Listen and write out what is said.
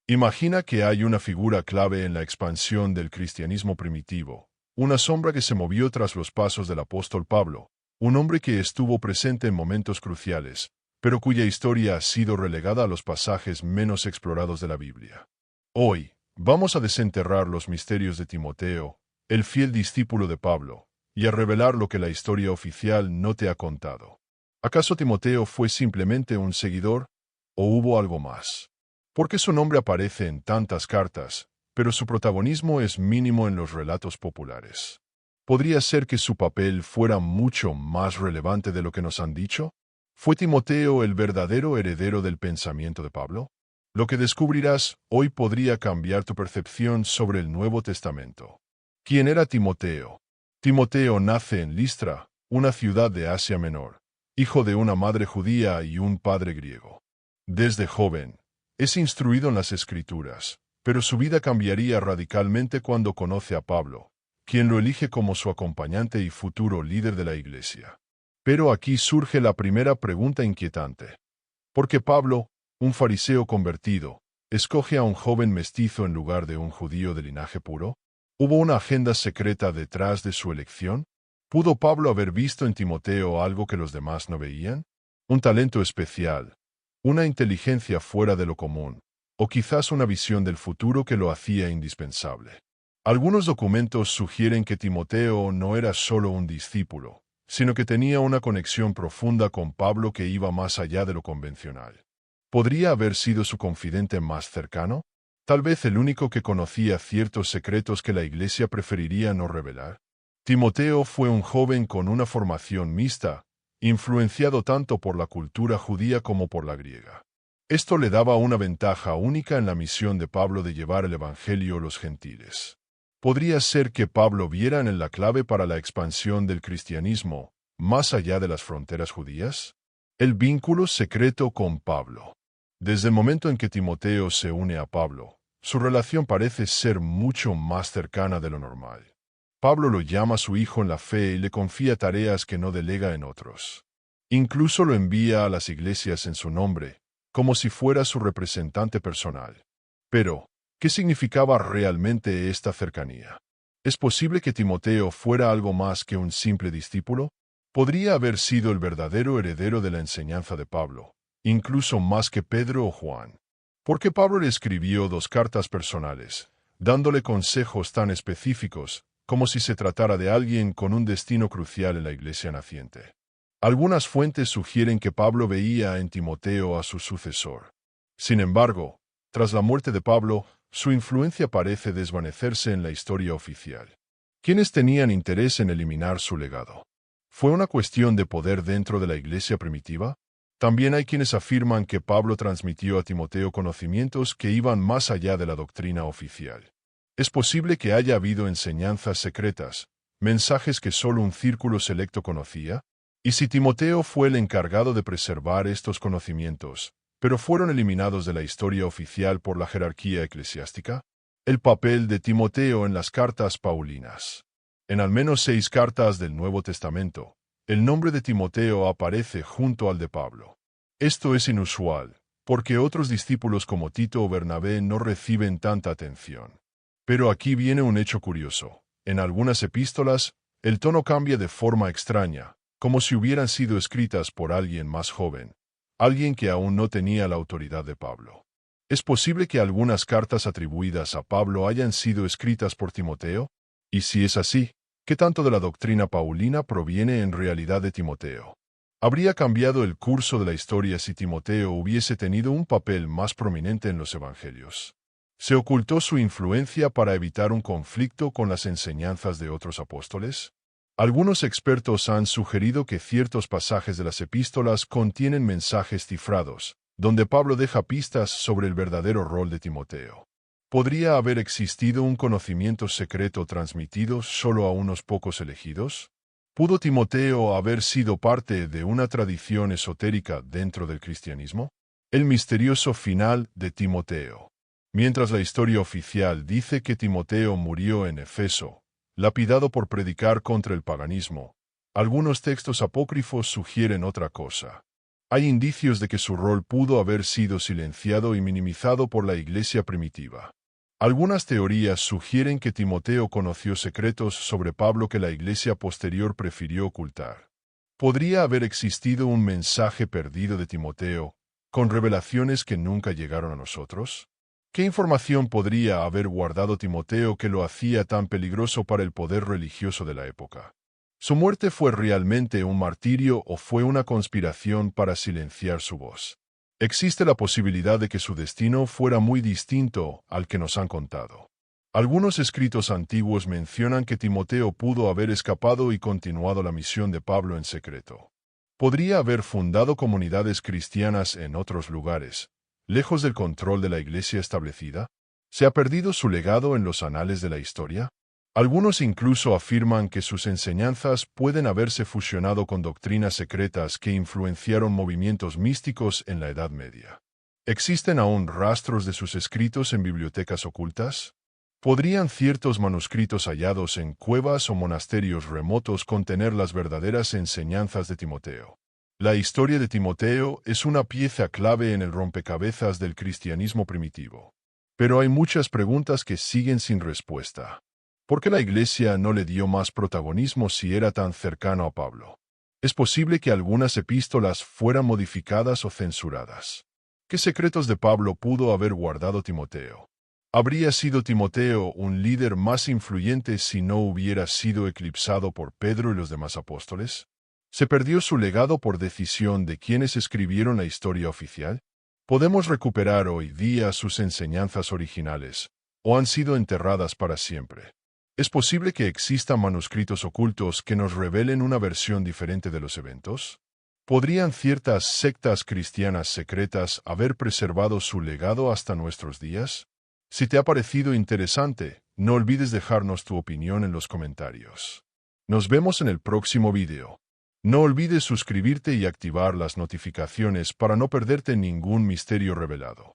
Imagina que hay una figura clave en la expansión del cristianismo primitivo, una sombra que se movió tras los pasos del apóstol Pablo, un hombre que estuvo presente en momentos cruciales, pero cuya historia ha sido relegada a los pasajes menos explorados de la Biblia. Hoy, vamos a desenterrar los misterios de Timoteo, el fiel discípulo de Pablo, y a revelar lo que la historia oficial no te ha contado. ¿Acaso Timoteo fue simplemente un seguidor, o hubo algo más? ¿Por qué su nombre aparece en tantas cartas, pero su protagonismo es mínimo en los relatos populares? ¿Podría ser que su papel fuera mucho más relevante de lo que nos han dicho? ¿Fue Timoteo el verdadero heredero del pensamiento de Pablo? Lo que descubrirás hoy podría cambiar tu percepción sobre el Nuevo Testamento. ¿Quién era Timoteo? Timoteo nace en Listra, una ciudad de Asia Menor, hijo de una madre judía y un padre griego. Desde joven, es instruido en las Escrituras, pero su vida cambiaría radicalmente cuando conoce a Pablo, quien lo elige como su acompañante y futuro líder de la Iglesia. Pero aquí surge la primera pregunta inquietante. ¿Por qué Pablo, un fariseo convertido, escoge a un joven mestizo en lugar de un judío de linaje puro? ¿Hubo una agenda secreta detrás de su elección? ¿Pudo Pablo haber visto en Timoteo algo que los demás no veían? ¿Un talento especial? ¿Una inteligencia fuera de lo común? ¿O quizás una visión del futuro que lo hacía indispensable? Algunos documentos sugieren que Timoteo no era solo un discípulo, sino que tenía una conexión profunda con Pablo que iba más allá de lo convencional. ¿Podría haber sido su confidente más cercano? Tal vez el único que conocía ciertos secretos que la Iglesia preferiría no revelar. Timoteo fue un joven con una formación mixta, influenciado tanto por la cultura judía como por la griega. Esto le daba una ventaja única en la misión de Pablo de llevar el Evangelio a los gentiles. ¿Podría ser que Pablo viera en él la clave para la expansión del cristianismo, más allá de las fronteras judías? El vínculo secreto con Pablo. Desde el momento en que Timoteo se une a Pablo, su relación parece ser mucho más cercana de lo normal. Pablo lo llama su hijo en la fe y le confía tareas que no delega en otros. Incluso lo envía a las iglesias en su nombre, como si fuera su representante personal. Pero, ¿qué significaba realmente esta cercanía? ¿Es posible que Timoteo fuera algo más que un simple discípulo? Podría haber sido el verdadero heredero de la enseñanza de Pablo, incluso más que Pedro o Juan. ¿Por qué Pablo le escribió dos cartas personales, dándole consejos tan específicos, como si se tratara de alguien con un destino crucial en la iglesia naciente? Algunas fuentes sugieren que Pablo veía en Timoteo a su sucesor. Sin embargo, tras la muerte de Pablo, su influencia parece desvanecerse en la historia oficial. ¿Quiénes tenían interés en eliminar su legado? ¿Fue una cuestión de poder dentro de la iglesia primitiva? También hay quienes afirman que Pablo transmitió a Timoteo conocimientos que iban más allá de la doctrina oficial. Es posible que haya habido enseñanzas secretas, mensajes que solo un círculo selecto conocía. ¿Y si Timoteo fue el encargado de preservar estos conocimientos, pero fueron eliminados de la historia oficial por la jerarquía eclesiástica? El papel de Timoteo en las cartas paulinas. En al menos 6 cartas del Nuevo Testamento, el nombre de Timoteo aparece junto al de Pablo. Esto es inusual, porque otros discípulos como Tito o Bernabé no reciben tanta atención. Pero aquí viene un hecho curioso. En algunas epístolas, el tono cambia de forma extraña, como si hubieran sido escritas por alguien más joven, alguien que aún no tenía la autoridad de Pablo. ¿Es posible que algunas cartas atribuidas a Pablo hayan sido escritas por Timoteo? Y si es así, ¿qué tanto de la doctrina paulina proviene en realidad de Timoteo? ¿Habría cambiado el curso de la historia si Timoteo hubiese tenido un papel más prominente en los evangelios? ¿Se ocultó su influencia para evitar un conflicto con las enseñanzas de otros apóstoles? Algunos expertos han sugerido que ciertos pasajes de las epístolas contienen mensajes cifrados, donde Pablo deja pistas sobre el verdadero rol de Timoteo. ¿Podría haber existido un conocimiento secreto transmitido solo a unos pocos elegidos? ¿Pudo Timoteo haber sido parte de una tradición esotérica dentro del cristianismo? El misterioso final de Timoteo. Mientras la historia oficial dice que Timoteo murió en Efeso, lapidado por predicar contra el paganismo, algunos textos apócrifos sugieren otra cosa. Hay indicios de que su rol pudo haber sido silenciado y minimizado por la iglesia primitiva. Algunas teorías sugieren que Timoteo conoció secretos sobre Pablo que la iglesia posterior prefirió ocultar. ¿Podría haber existido un mensaje perdido de Timoteo, con revelaciones que nunca llegaron a nosotros? ¿Qué información podría haber guardado Timoteo que lo hacía tan peligroso para el poder religioso de la época? ¿Su muerte fue realmente un martirio o fue una conspiración para silenciar su voz? Existe la posibilidad de que su destino fuera muy distinto al que nos han contado. Algunos escritos antiguos mencionan que Timoteo pudo haber escapado y continuado la misión de Pablo en secreto. Podría haber fundado comunidades cristianas en otros lugares, lejos del control de la iglesia establecida. ¿Se ha perdido su legado en los anales de la historia? Algunos incluso afirman que sus enseñanzas pueden haberse fusionado con doctrinas secretas que influenciaron movimientos místicos en la Edad Media. ¿Existen aún rastros de sus escritos en bibliotecas ocultas? ¿Podrían ciertos manuscritos hallados en cuevas o monasterios remotos contener las verdaderas enseñanzas de Timoteo? La historia de Timoteo es una pieza clave en el rompecabezas del cristianismo primitivo. Pero hay muchas preguntas que siguen sin respuesta. ¿Por qué la iglesia no le dio más protagonismo si era tan cercano a Pablo? Es posible que algunas epístolas fueran modificadas o censuradas. ¿Qué secretos de Pablo pudo haber guardado Timoteo? ¿Habría sido Timoteo un líder más influyente si no hubiera sido eclipsado por Pedro y los demás apóstoles? ¿Se perdió su legado por decisión de quienes escribieron la historia oficial? ¿Podemos recuperar hoy día sus enseñanzas originales, o han sido enterradas para siempre? ¿Es posible que existan manuscritos ocultos que nos revelen una versión diferente de los eventos? ¿Podrían ciertas sectas cristianas secretas haber preservado su legado hasta nuestros días? Si te ha parecido interesante, no olvides dejarnos tu opinión en los comentarios. Nos vemos en el próximo video. No olvides suscribirte y activar las notificaciones para no perderte ningún misterio revelado.